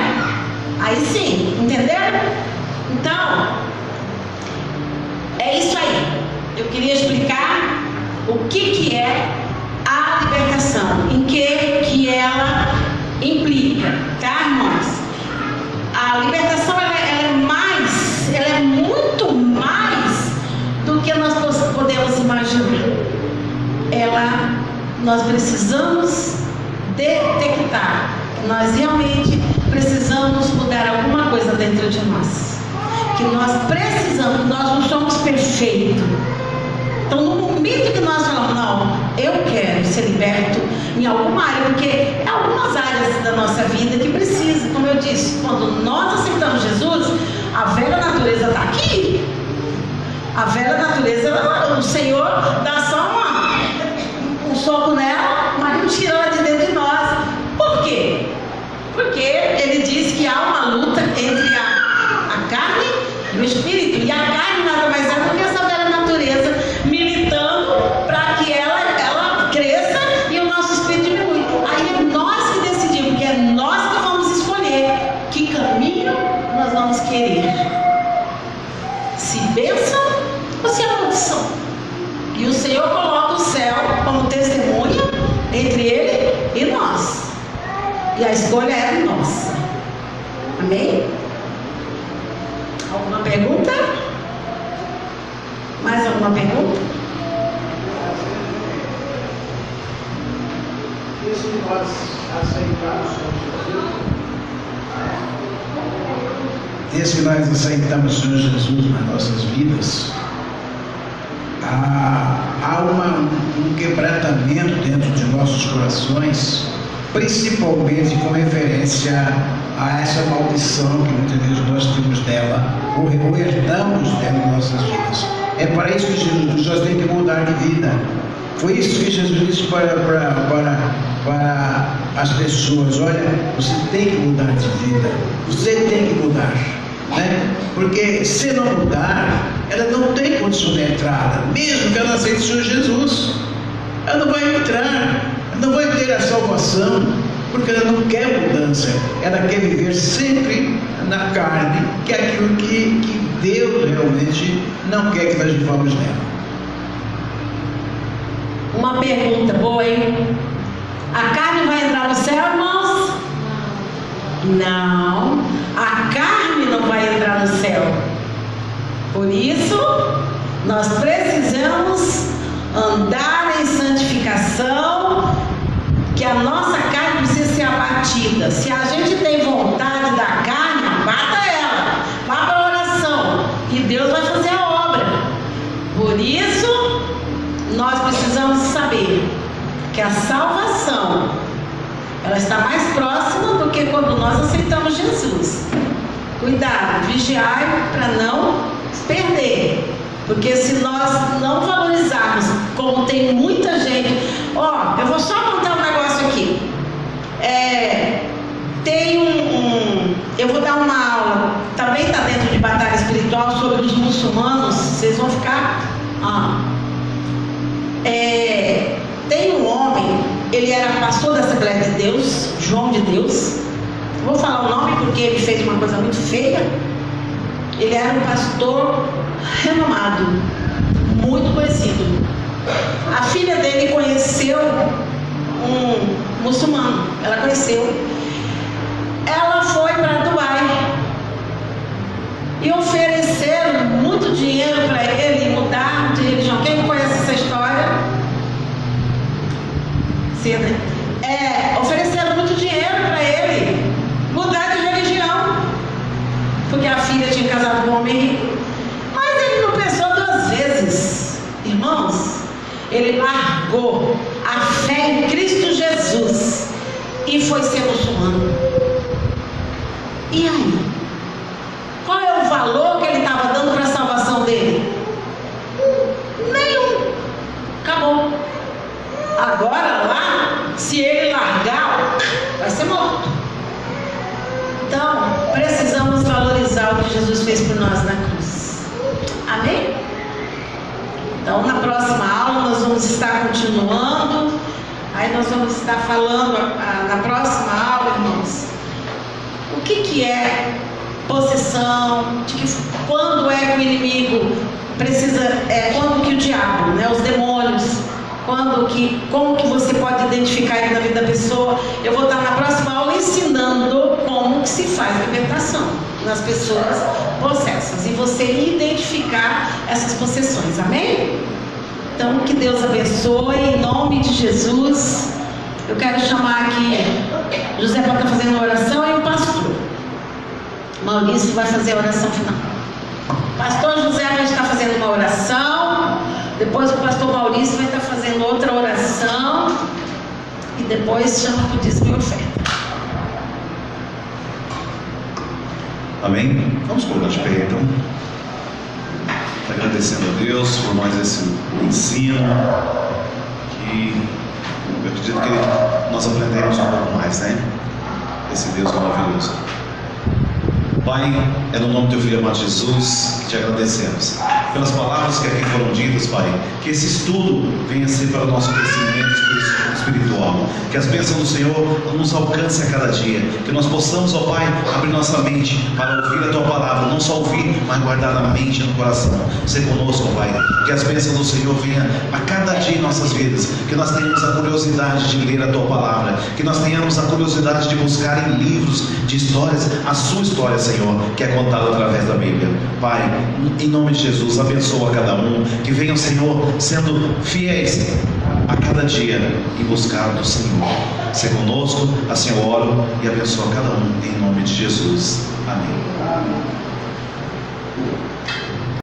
Aí sim, entenderam? Então, é isso aí. Eu queria explicar o que é a libertação, em que ela implica, tá, irmãos? A libertação ela é muito mais do que nós podemos imaginar. Nós precisamos detectar que nós realmente precisamos mudar alguma coisa dentro de nós. Que nós precisamos, nós não somos perfeitos. Então, no momento que nós falamos, não, eu quero ser liberto em alguma área, porque há algumas áreas da nossa vida que precisam, como eu disse, quando nós aceitamos Jesus, a velha natureza está aqui. A velha natureza, o Senhor dá só um soco nela, mas não tira ela de dentro de nós. Por quê? Porque Ele diz que há uma luta entre a carne e o espírito, e a carne nada mais é do que essa velha natureza militando para que ela cresça e o nosso espírito diminui. Aí é nós que decidimos, porque é nós que vamos escolher que caminho nós vamos querer, se bênção ou se maldição. E o Senhor coloca o céu como testemunha entre Ele e nós, e a escolha é nossa. Amém? Alguma pergunta? Mais alguma pergunta? E se nós aceitarmos desde que nós aceitamos o Senhor Jesus nas nossas vidas, há um quebrantamento dentro de nossos corações, principalmente com referência a essa maldição que muitas vezes nós temos dela, ou herdamos dela em nossas vidas. É para isso que Jesus diz: nós temos que mudar de vida. Foi isso que Jesus disse para as pessoas: olha, você tem que mudar de vida, você tem que mudar, né? Porque se não mudar, ela não tem condição de entrada, mesmo que ela aceite o Senhor Jesus, ela não vai entrar, ela não vai ter a salvação, porque ela não quer mudança, ela quer viver sempre na carne, que é aquilo que Deus realmente não quer que nós vivamos nela. Uma pergunta boa, hein? A carne vai entrar no céu, irmãos? Não, a carne não vai entrar no céu. Por isso, nós precisamos andar em santificação, que a nossa carne precisa ser abatida. Se a gente tem vontade da carne, abata ela, vá para a oração, e Deus vai fazer a obra. Por isso, nós precisamos saber que a salvação, ela está mais próxima do que quando nós aceitamos Jesus. Cuidado, vigiar para não perder, porque se nós não valorizarmos, como tem muita gente, eu vou só contar um negócio aqui. Eu vou dar uma aula, também está dentro de batalha espiritual, sobre os muçulmanos. Vocês vão ficar... Tem um homem, ele era pastor da Assembleia de Deus, João de Deus. Vou falar o nome porque ele fez uma coisa muito feia. Ele era um pastor renomado, muito conhecido. A filha dele conheceu um muçulmano, ela conheceu. Ela foi para Dubai e ofereceram dinheiro para ele mudar de religião. Quem conhece essa história? Sim, né? Ofereceram muito dinheiro para ele mudar de religião, porque a filha tinha casado com um homem rico. Mas ele não pensou duas vezes, irmãos. Ele largou a fé em Cristo Jesus e foi ser muçulmano. E aí? Qual é o valor que ele estava dando para a salvação dele? Nenhum. Acabou. Agora lá, se ele largar, vai ser morto. Então, precisamos valorizar o que Jesus fez por nós na cruz. Amém? Então, na próxima aula, nós vamos estar continuando. Aí nós vamos estar falando, na próxima aula, irmãos, o que é possessão, quando é que o inimigo precisa, quando que o diabo, né, os demônios, como que você pode identificar ele na vida da pessoa. Eu vou estar na próxima aula ensinando como que se faz libertação nas pessoas possessas e você identificar essas possessões, amém? Então que Deus abençoe em nome de Jesus. Eu quero chamar aqui José para estar fazendo a oração e o pastor Maurício vai fazer a oração final. Pastor José vai estar fazendo uma oração, depois o pastor Maurício vai estar fazendo outra oração e depois chama para o dízimo e oferta. Amém? Vamos colocar de pé então. Agradecendo a Deus por mais esse ensino que eu acredito que nós aprendemos um pouco mais, né? Esse Deus maravilhoso. Pai, é no nome do teu Filho amado Jesus que te agradecemos pelas palavras que aqui foram ditas, Pai. Que esse estudo venha ser para o nosso crescimento espiritual. Que as bênçãos do Senhor nos alcancem a cada dia. Que nós possamos, ó Pai, abrir nossa mente para ouvir a tua palavra. Não só ouvir, mas guardar na mente e no coração. Ser conosco, ó Pai. Que as bênçãos do Senhor venham a cada dia em nossas vidas. Que nós tenhamos a curiosidade de ler a tua palavra. Que nós tenhamos a curiosidade de buscar em livros de histórias a sua história, Senhor, que é contada através da Bíblia. Pai, em nome de Jesus, abençoa cada um. Que venham, Senhor, sendo fiéis a cada dia e buscar do Senhor. Ser conosco, assim eu oro e abençoa cada um em nome de Jesus. Amém.